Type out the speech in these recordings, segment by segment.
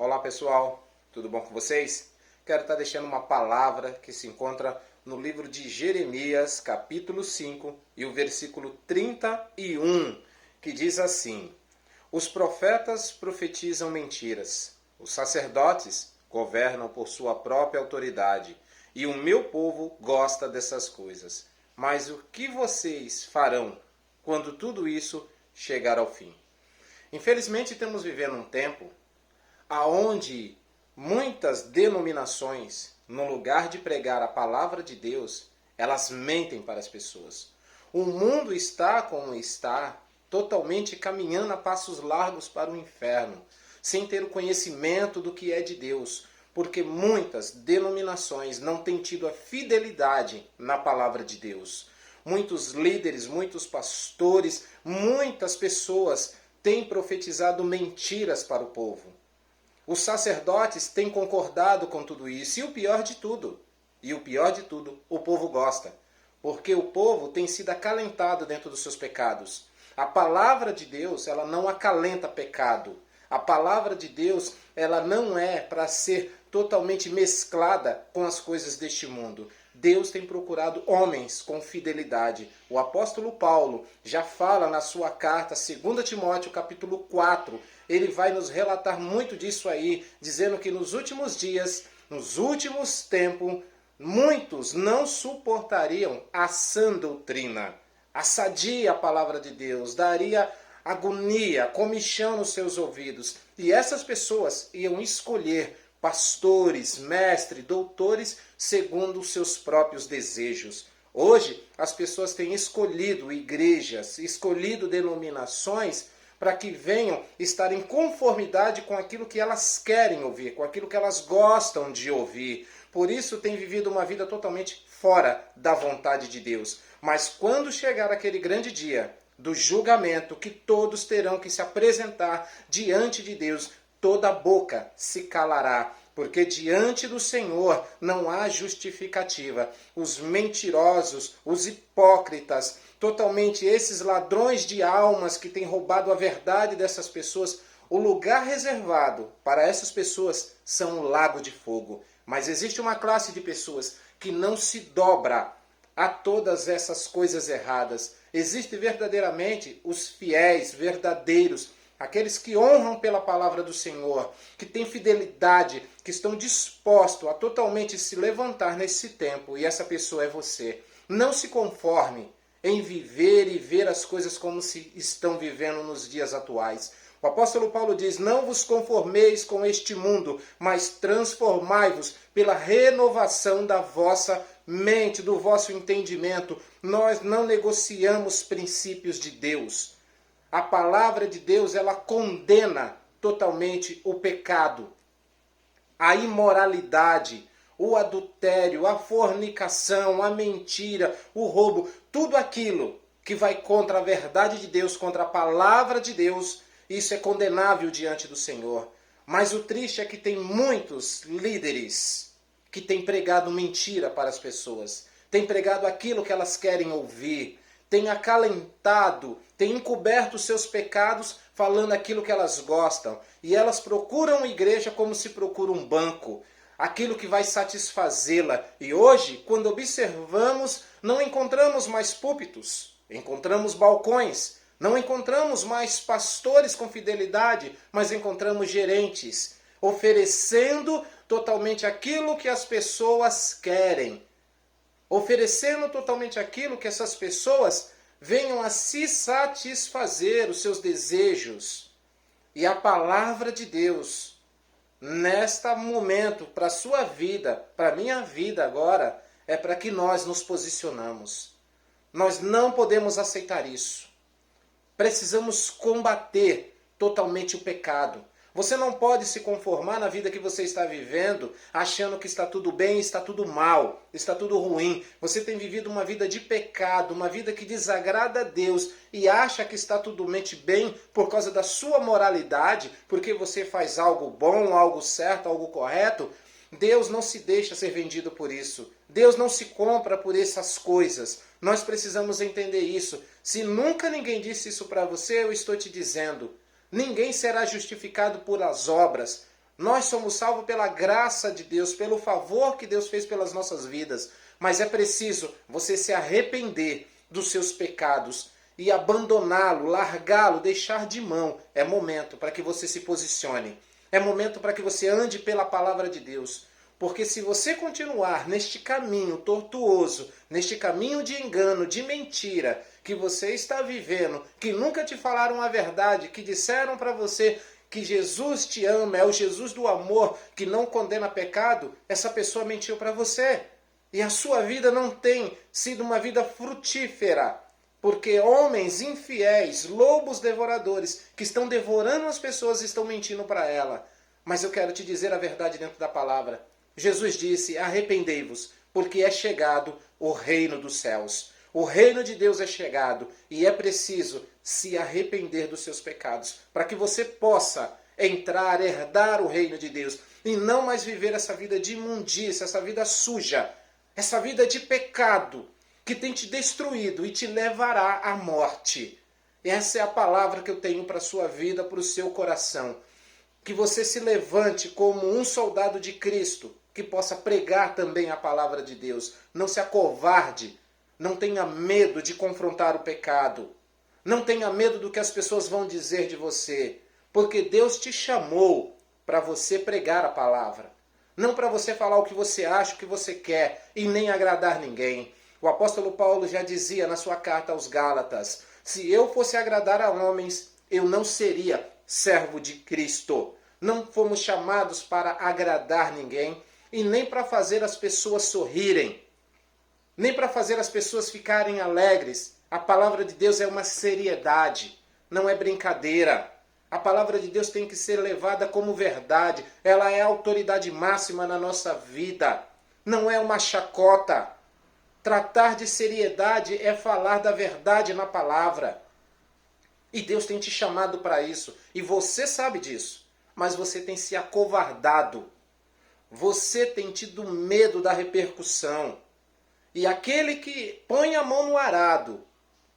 Olá pessoal, tudo bom com vocês? Quero estar deixando uma palavra que se encontra no livro de Jeremias, capítulo 5 e o versículo 31, que diz assim: Os profetas profetizam mentiras, os sacerdotes governam por sua própria autoridade, e o meu povo gosta dessas coisas. Mas o que vocês farão quando tudo isso chegar ao fim? Infelizmente, estamos vivendo um tempo aonde muitas denominações, no lugar de pregar a palavra de Deus, elas mentem para as pessoas. O mundo está como está, totalmente caminhando a passos largos para o inferno, sem ter o conhecimento do que é de Deus, porque muitas denominações não têm tido a fidelidade na palavra de Deus. Muitos líderes, muitos pastores, muitas pessoas têm profetizado mentiras para o povo. Os sacerdotes têm concordado com tudo isso. E o pior de tudo, o povo gosta. Porque o povo tem sido acalentado dentro dos seus pecados. A palavra de Deus, ela não acalenta pecado. A palavra de Deus, ela não é para ser totalmente mesclada com as coisas deste mundo. Deus tem procurado homens com fidelidade. O apóstolo Paulo já fala na sua carta, 2 Timóteo, capítulo 4, ele vai nos relatar muito disso aí, dizendo que nos últimos dias, nos últimos tempos, muitos não suportariam a sã doutrina. Assadia a palavra de Deus, daria agonia, comichão nos seus ouvidos. E essas pessoas iam escolher pastores, mestres, doutores, segundo os seus próprios desejos. Hoje, as pessoas têm escolhido igrejas, escolhido denominações para que venham estar em conformidade com aquilo que elas querem ouvir, com aquilo que elas gostam de ouvir. Por isso, têm vivido uma vida totalmente fora da vontade de Deus. Mas quando chegar aquele grande dia do julgamento, que todos terão que se apresentar diante de Deus, toda boca se calará, porque diante do Senhor não há justificativa. Os mentirosos, os hipócritas, totalmente esses ladrões de almas que têm roubado a verdade dessas pessoas, o lugar reservado para essas pessoas são o lago de fogo. Mas existe uma classe de pessoas que não se dobra a todas essas coisas erradas. Existem verdadeiramente os fiéis, verdadeiros, aqueles que honram pela palavra do Senhor, que têm fidelidade, que estão dispostos a totalmente se levantar nesse tempo. E essa pessoa é você. Não se conforme em viver e ver as coisas como se estão vivendo nos dias atuais. O apóstolo Paulo diz: não vos conformeis com este mundo, mas transformai-vos pela renovação da vossa mente, do vosso entendimento. Nós não negociamos princípios de Deus. A palavra de Deus, ela condena totalmente o pecado, a imoralidade, o adultério, a fornicação, a mentira, o roubo, tudo aquilo que vai contra a verdade de Deus, contra a palavra de Deus, isso é condenável diante do Senhor. Mas o triste é que tem muitos líderes que têm pregado mentira para as pessoas, têm pregado aquilo que elas querem ouvir, têm acalentado, têm encoberto os seus pecados falando aquilo que elas gostam. E elas procuram a igreja como se procura um banco, aquilo que vai satisfazê-la. E hoje, quando observamos, não encontramos mais púlpitos, encontramos balcões, não encontramos mais pastores com fidelidade, mas encontramos gerentes, oferecendo totalmente aquilo que as pessoas querem, oferecendo totalmente aquilo que essas pessoas venham a se satisfazer, os seus desejos. E a palavra de Deus, neste momento, para a sua vida, para a minha vida agora, é para que nós nos posicionamos. Nós não podemos aceitar isso. Precisamos combater totalmente o pecado. Você não pode se conformar na vida que você está vivendo, achando que está tudo bem, está tudo mal, está tudo ruim. Você tem vivido uma vida de pecado, uma vida que desagrada a Deus e acha que está tudo bem por causa da sua moralidade, porque você faz algo bom, algo certo, algo correto. Deus não se deixa ser vendido por isso. Deus não se compra por essas coisas. Nós precisamos entender isso. Se nunca ninguém disse isso para você, eu estou te dizendo. Ninguém será justificado por as obras. Nós somos salvos pela graça de Deus, pelo favor que Deus fez pelas nossas vidas. Mas é preciso você se arrepender dos seus pecados e abandoná-lo, largá-lo, deixar de mão. É momento para que você se posicione. É momento para que você ande pela palavra de Deus. Porque se você continuar neste caminho tortuoso, neste caminho de engano, de mentira, que você está vivendo, que nunca te falaram a verdade, que disseram para você que Jesus te ama, é o Jesus do amor, que não condena pecado, essa pessoa mentiu para você. E a sua vida não tem sido uma vida frutífera. Porque homens infiéis, lobos devoradores, que estão devorando as pessoas, estão mentindo para ela. Mas eu quero te dizer a verdade dentro da palavra. Jesus disse, arrependei-vos, porque é chegado o reino dos céus. O reino de Deus é chegado e é preciso se arrepender dos seus pecados, para que você possa entrar, herdar o reino de Deus, e não mais viver essa vida de imundícia, essa vida suja, essa vida de pecado, que tem te destruído e te levará à morte. Essa é a palavra que eu tenho para a sua vida, para o seu coração. Que você se levante como um soldado de Cristo, que possa pregar também a palavra de Deus. Não se acovarde, não tenha medo de confrontar o pecado. Não tenha medo do que as pessoas vão dizer de você, porque Deus te chamou para você pregar a palavra. Não para você falar o que você acha, o que você quer, e nem agradar ninguém. O apóstolo Paulo já dizia na sua carta aos Gálatas, se eu fosse agradar a homens, eu não seria servo de Cristo. Não fomos chamados para agradar ninguém e nem para fazer as pessoas sorrirem, nem para fazer as pessoas ficarem alegres. A palavra de Deus é uma seriedade, não é brincadeira. A palavra de Deus tem que ser levada como verdade. Ela é a autoridade máxima na nossa vida. Não é uma chacota. Tratar de seriedade é falar da verdade na palavra. E Deus tem te chamado para isso. E você sabe disso. Mas você tem se acovardado. Você tem tido medo da repercussão. E aquele que põe a mão no arado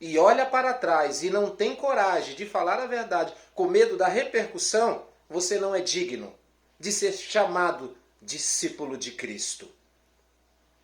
e olha para trás e não tem coragem de falar a verdade com medo da repercussão, você não é digno de ser chamado discípulo de Cristo.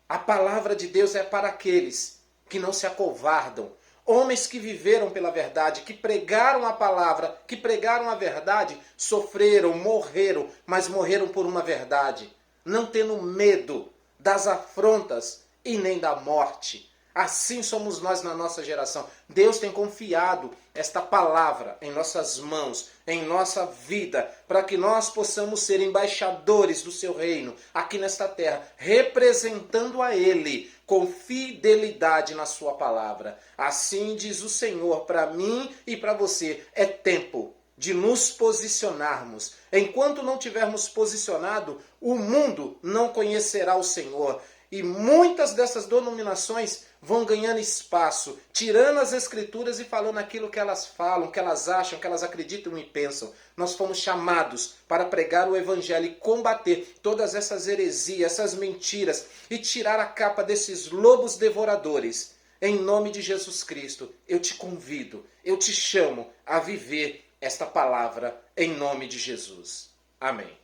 A palavra de Deus é para aqueles que não se acovardam. Homens que viveram pela verdade, que pregaram a palavra, que pregaram a verdade, sofreram, morreram, mas morreram por uma verdade, não tendo medo das afrontas e nem da morte. Assim somos nós na nossa geração. Deus tem confiado esta palavra em nossas mãos, em nossa vida, para que nós possamos ser embaixadores do seu reino aqui nesta terra, representando a Ele com fidelidade na sua palavra. Assim diz o Senhor para mim e para você, é tempo de nos posicionarmos. Enquanto não tivermos posicionado, o mundo não conhecerá o Senhor. E muitas dessas denominações vão ganhando espaço, tirando as escrituras e falando aquilo que elas falam, que elas acham, que elas acreditam e pensam. Nós fomos chamados para pregar o evangelho e combater todas essas heresias, essas mentiras e tirar a capa desses lobos devoradores. Em nome de Jesus Cristo, eu te convido, eu te chamo a viver esta palavra em nome de Jesus. Amém.